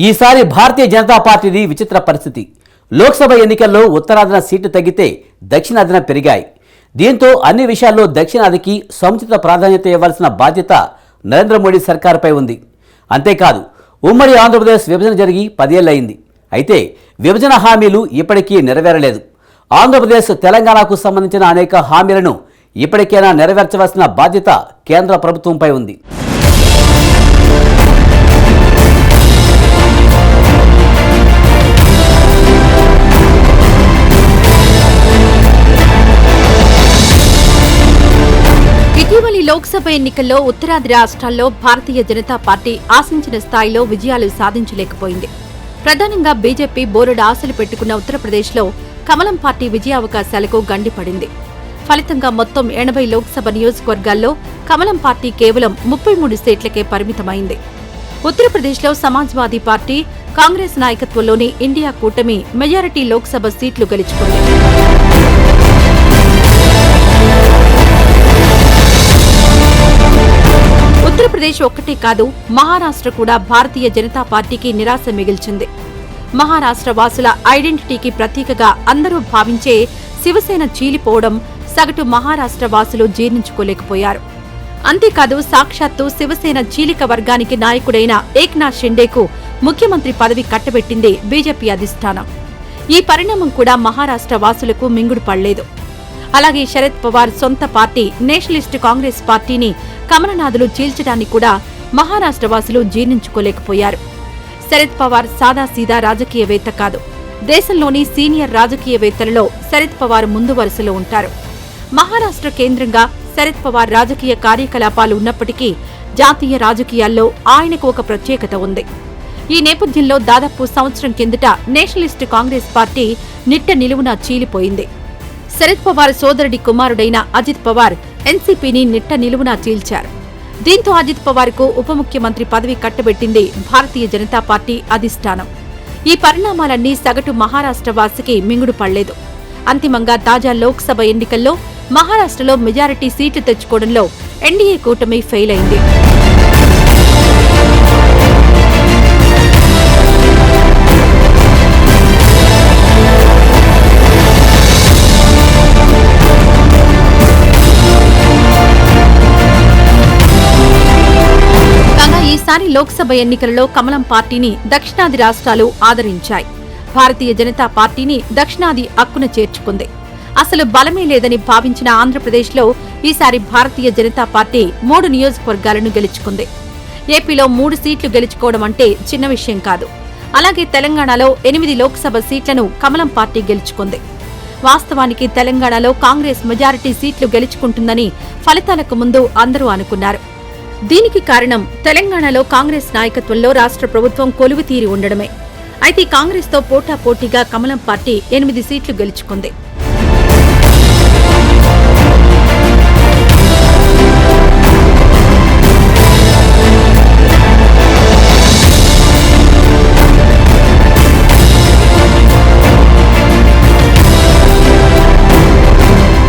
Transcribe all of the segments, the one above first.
ఈసారి భారతీయ జనతా పార్టీది విచిత్ర పరిస్థితి. లోక్సభ ఎన్నికల్లో ఉత్తరాదిన సీట్లు తగ్గితే దక్షిణాదిన పెరిగాయి. దీంతో అన్ని విషయాల్లో దక్షిణాదికి సముచిత ప్రాధాన్యత ఇవ్వాల్సిన బాధ్యత నరేంద్ర మోడీ సర్కారుపై ఉంది. అంతేకాదు, ఉమ్మడి ఆంధ్రప్రదేశ్ విభజన జరిగి 10 ఏళ్లయింది. అయితే విభజన హామీలు ఇప్పటికీ నెరవేరలేదు. ఆంధ్రప్రదేశ్ తెలంగాణకు సంబంధించిన అనేక హామీలను ఇప్పటికైనా నెరవేర్చవలసిన బాధ్యత కేంద్ర ప్రభుత్వంపై ఉంది. ఇటీవలి లోక్సభ ఎన్నికల్లో ఉత్తరాది రాష్ట్రాల్లో భారతీయ జనతా పార్టీ ఆశించిన స్థాయిలో విజయాలు సాధించలేకపోయింది. ప్రధానంగా బీజేపీ బోలెడు ఆశలు పెట్టుకున్న ఉత్తరప్రదేశ్లో కమలం పార్టీ విజయావకాశాలకు గండిపడింది. ఫలితంగా మొత్తం 80 లోక్సభ నియోజకవర్గాల్లో కమలం పార్టీ కేవలం 33 సీట్లకే పరిమితమైంది. ఉత్తరప్రదేశ్లో సమాజ్వాదీ పార్టీ, కాంగ్రెస్ నాయకత్వంలోని ఇండియా కూటమి మెజారిటీ లోక్సభ సీట్లు గెలుచుకుంది. ఉత్తరప్రదేశ్ ఒక్కటే కాదు, మహారాష్ట్ర కూడా భారతీయ జనతా పార్టీకి నిరాశ మిగిల్చింది. మహారాష్ట్ర వాసుల ఐడెంటిటీకి ప్రతీకగా అందరూ భావించే శివసేన చీలిపోవడం సగటు మహారాష్ట్ర వాసులు జీర్ణించుకోలేకపోయారు. అంతేకాదు, సాక్షాత్తు శివసేన చీలిక వర్గానికి నాయకుడైన ఏక్నాథ్ షిండేకు ముఖ్యమంత్రి పదవి కట్టబెట్టింది బీజేపీ అధిష్టానం. ఈ పరిణామం కూడా మహారాష్ట్ర వాసులకు మింగుడు పడలేదు. అలాగే శరద్ పవార్ సొంత పార్టీ నేషనలిస్ట్ కాంగ్రెస్ పార్టీని కమలనాథులు చీల్చడాన్ని కూడా మహారాష్ట్ర వాసులు జీర్ణించుకోలేకపోయారు. శరద్ పవార్ సాదాసీదా రాజకీయవేత్త కాదు. దేశంలోని సీనియర్ రాజకీయవేత్తలలో శరద్ పవార్ ముందు వరుసలో ఉంటారు. మహారాష్ట్ర కేంద్రంగా శరద్ పవార్ రాజకీయ కార్యకలాపాలు ఉన్నప్పటికీ జాతీయ రాజకీయాల్లో ఆయనకు ఒక ప్రత్యేకత ఉంది. ఈ నేపథ్యంలో దాదాపు సంవత్సరం కిందట నేషనలిస్ట్ కాంగ్రెస్ పార్టీ నిట్ట నిలువునా చీలిపోయింది. శరద్ పవార్ సోదరుడి కుమారుడైన అజిత్ పవార్ ఎన్సీపీని నిట్ట నిలువునా చీల్చారు. దీంతో అజిత్ పవార్కు ఉప ముఖ్యమంత్రి పదవి కట్టబెట్టింది భారతీయ జనతా పార్టీ అధిష్టానం. ఈ పరిణామాలన్నీ సగటు మహారాష్ట్ర వాసికి మింగుడు పడలేదు. అంతిమంగా తాజా లోక్సభ ఎన్నికల్లో మహారాష్ట్రలో మెజారిటీ సీట్లు తెచ్చుకోవడంలో ఎన్డీఏ కూటమి ఫెయిల్ అయింది. ఈసారి లోక్సభ ఎన్నికలలో కమలం పార్టీని దక్షిణాది రాష్ట్రాలు ఆదరించాయి. భారతీయ జనతా పార్టీని దక్షిణాది అక్కున చేర్చుకుంది. అసలు బలమే లేదని భావించిన ఆంధ్రప్రదేశ్లో ఈసారి భారతీయ జనతా పార్టీ 3 నియోజకవర్గాలను గెలుచుకుంది. ఏపీలో 3 సీట్లు గెలుచుకోవడం అంటే చిన్న విషయం కాదు. అలాగే తెలంగాణలో 8 లోక్సభ సీట్లను కమలం పార్టీ గెలుచుకుంది. వాస్తవానికి తెలంగాణలో కాంగ్రెస్ మెజారిటీ సీట్లు గెలుచుకుంటుందని ఫలితాలకు ముందు అందరూ అనుకున్నారు. దీనికి కారణం తెలంగాణలో కాంగ్రెస్ నాయకత్వంలో రాష్ట్ర ప్రభుత్వం కొలువు తీరి ఉండడమే. అయితే కాంగ్రెస్తో పోటాపోటీగా కమలం పార్టీ 8 సీట్లు గెలుచుకుంది.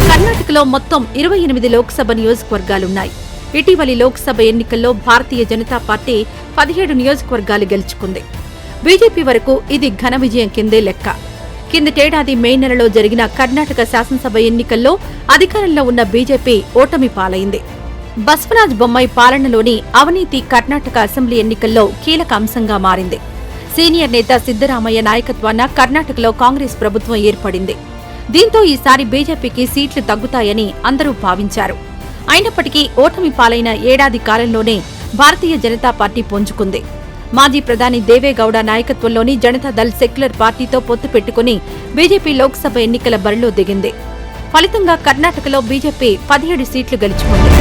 కర్ణాటకలో మొత్తం 28 లోక్సభ నియోజకవర్గాలున్నాయి. ఇటీవలి లోక్సభ ఎన్నికల్లో భారతీయ జనతా పార్టీ 17 నియోజకవర్గాలు గెలుచుకుంది. బీజేపీ వరకు ఇది ఘన విజయం కిందే లెక్క. కిందటేడాది మే నెలలో జరిగిన కర్ణాటక శాసనసభ ఎన్నికల్లో అధికారంలో ఉన్న బీజేపీ ఓటమి పాలైంది. బస్వరాజ్ బొమ్మాయి పాలనలోని అవినీతి కర్ణాటక అసెంబ్లీ ఎన్నికల్లో కీలక అంశంగా మారింది. సీనియర్ నేత సిద్దరామయ్య నాయకత్వాన కర్ణాటకలో కాంగ్రెస్ ప్రభుత్వం ఏర్పడింది. దీంతో ఈసారి బీజేపీకి సీట్లు తగ్గుతాయని అందరూ భావించారు. అయినప్పటికీ ఓటమి పాలైన ఏడాది కాలంలోనే భారతీయ జనతా పార్టీ పుంజుకుంది. మాజీ ప్రధాని దేవేగౌడ నాయకత్వంలోని జనతాదళ్ సెక్యులర్ పార్టీతో పొత్తు పెట్టుకుని బీజేపీ లోక్సభ ఎన్నికల బరిలో దిగింది. ఫలితంగా కర్ణాటకలో బీజేపీ 17 సీట్లు గెలుచుకుంది.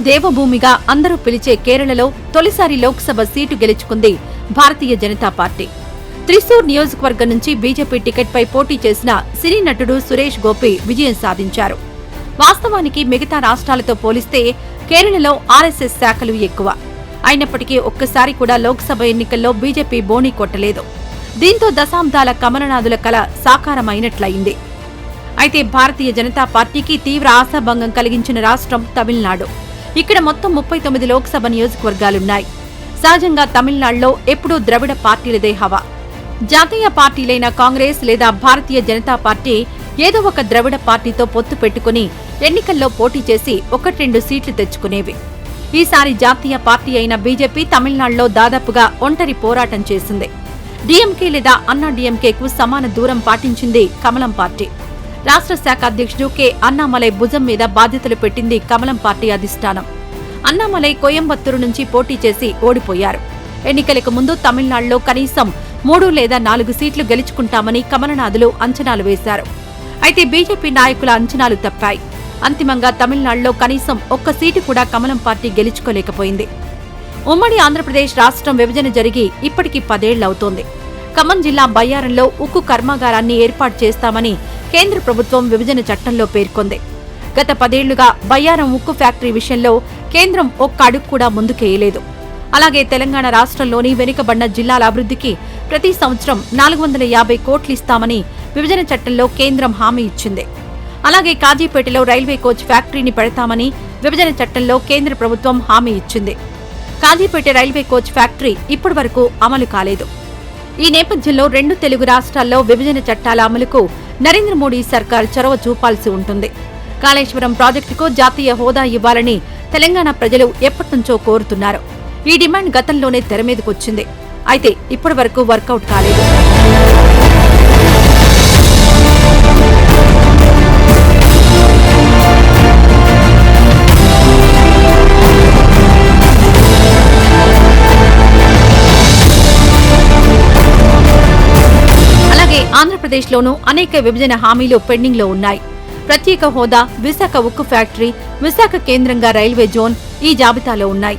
దేవభూమిగా అందరూ పిలిచే కేరళలో తొలిసారి లోక్సభ సీటు గెలుచుకుంది భారతీయ జనతా పార్టీ. త్రిశూర్ నియోజకవర్గం నుంచి బీజేపీ టికెట్పై పోటీ చేసిన సినీ నటుడు సురేష్ గోపి విజయం సాధించారు. వాస్తవానికి మిగతా రాష్ట్రాలతో పోలిస్తే కేరళలో ఆర్ఎస్ఎస్ శాఖలు ఎక్కువ. అయినప్పటికీ ఒక్కసారి కూడా లోక్సభ ఎన్నికల్లో బీజేపీ బోణీ కొట్టలేదు. దీంతో దశాబ్దాల కమలనాథుల కల సాకారమైనట్లయింది. అయితే భారతీయ జనతా పార్టీకి తీవ్ర ఆశాభంగం కలిగించిన రాష్ట్రం తమిళనాడు. ఇక్కడ మొత్తం 39 లోక్సభ నియోజకవర్గాలున్నాయి. సహజంగా తమిళనాడులో ఎప్పుడూ ద్రవిడ పార్టీలదే హవా. జాతీయ పార్టీలైన కాంగ్రెస్ లేదా భారతీయ జనతా పార్టీ ఏదో ఒక ద్రవిడ పార్టీతో పొత్తు పెట్టుకుని ఎన్నికల్లో పోటీ చేసి 1-2 సీట్లు తెచ్చుకునేవి. ఈసారి జాతీయ పార్టీ అయిన బీజేపీ తమిళనాడులో దాదాపుగా ఒంటరి పోరాటం చేసింది. డీఎంకే లేదా అన్నా డీఎంకేకు సమాన దూరం పాటించింది కమలం పార్టీ. రాష్ట్ర శాఖ అధ్యక్షుడు కె అన్నామలై భుజం మీద బాధ్యతలు పెట్టింది కమలం పార్టీ అధిష్టానం. అన్నామలై కోయంబత్తూరు నుంచి పోటీ చేసి ఓడిపోయారు. ఎన్నికలకు ముందు తమిళనాడులో కనీసం 3 లేదా 4 సీట్లు గెలుచుకుంటామని కమలనాథులు అంచనాలు వేశారు. అయితే బీజేపీ నాయకుల అంచనాలు తప్పాయి. అంతిమంగా తమిళనాడులో కనీసం 1 సీటు కూడా కమలం పార్టీ గెలుచుకోలేకపోయింది. ఉమ్మడి ఆంధ్రప్రదేశ్ రాష్ట్రం విభజన జరిగి ఇప్పటికి 10 ఏళ్లవుతోంది. ఖమ్మం జిల్లా బయ్యారంలో ఉక్కు కర్మాగారాన్ని ఏర్పాటు చేస్తామని కేంద్ర ప్రభుత్వం విభజన చట్టంలో పేర్కొంది. గత 10 ఏళ్లుగా బయ్యారం ఉక్కు ఫ్యాక్టరీ విషయంలో కేంద్రం ఒక్క అడుగు కూడా ముందుకేయలేదు. అలాగే తెలంగాణ రాష్ట్రంలోని వెనుకబడిన జిల్లాల అభివృద్ధికి ప్రతి సంవత్సరం 450 కోట్లు ఇస్తామని విభజన చట్టంలో కేంద్రం హామీ ఇచ్చింది. అలాగే కాజీపేటలో రైల్వే కోచ్ ఫ్యాక్టరీని పెడతామని విభజన చట్టంలో కేంద్ర ప్రభుత్వం హామీ ఇచ్చింది. కాజీపేట రైల్వే కోచ్ ఫ్యాక్టరీ ఇప్పటివరకు అమలు కాలేదు. ఈ నేపథ్యంలో 2 తెలుగు రాష్ట్రాల్లో విభజన చట్టాల అమలుకు నరేంద్ర మోడీ సర్కార్ చొరవ చూపాల్సి ఉంటుంది. కాళేశ్వరం ప్రాజెక్టుకు జాతీయ హోదా ఇవ్వాలని తెలంగాణ ప్రజలు ఎప్పటినుంచో కోరుతున్నారు. ఈ డిమాండ్ గతంలోనే తెరమీదకొచ్చింది. అయితే ఇప్పటివరకు వర్కౌట్ కాలేదు. అలాగే ఆంధ్రప్రదేశ్లోనూ అనేక విభజన హామీలు పెండింగ్లో ఉన్నాయి. ప్రత్యేక హోదా, విశాఖ ఉక్కు ఫ్యాక్టరీ, విశాఖ కేంద్రంగా రైల్వే జోన్ ఈ జాబితాలో ఉన్నాయి.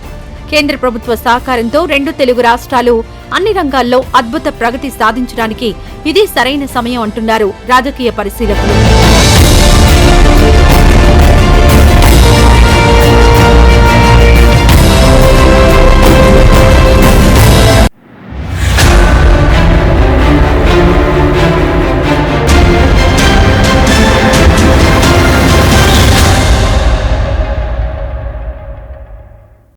కేంద్ర ప్రభుత్వ సహకారంతో 2 తెలుగు రాష్ట్రాలు అన్ని రంగాల్లో అద్భుత ప్రగతి సాధించడానికి ఇదే సరైన సమయం అంటున్నారు రాజకీయ పరిశీలకులు.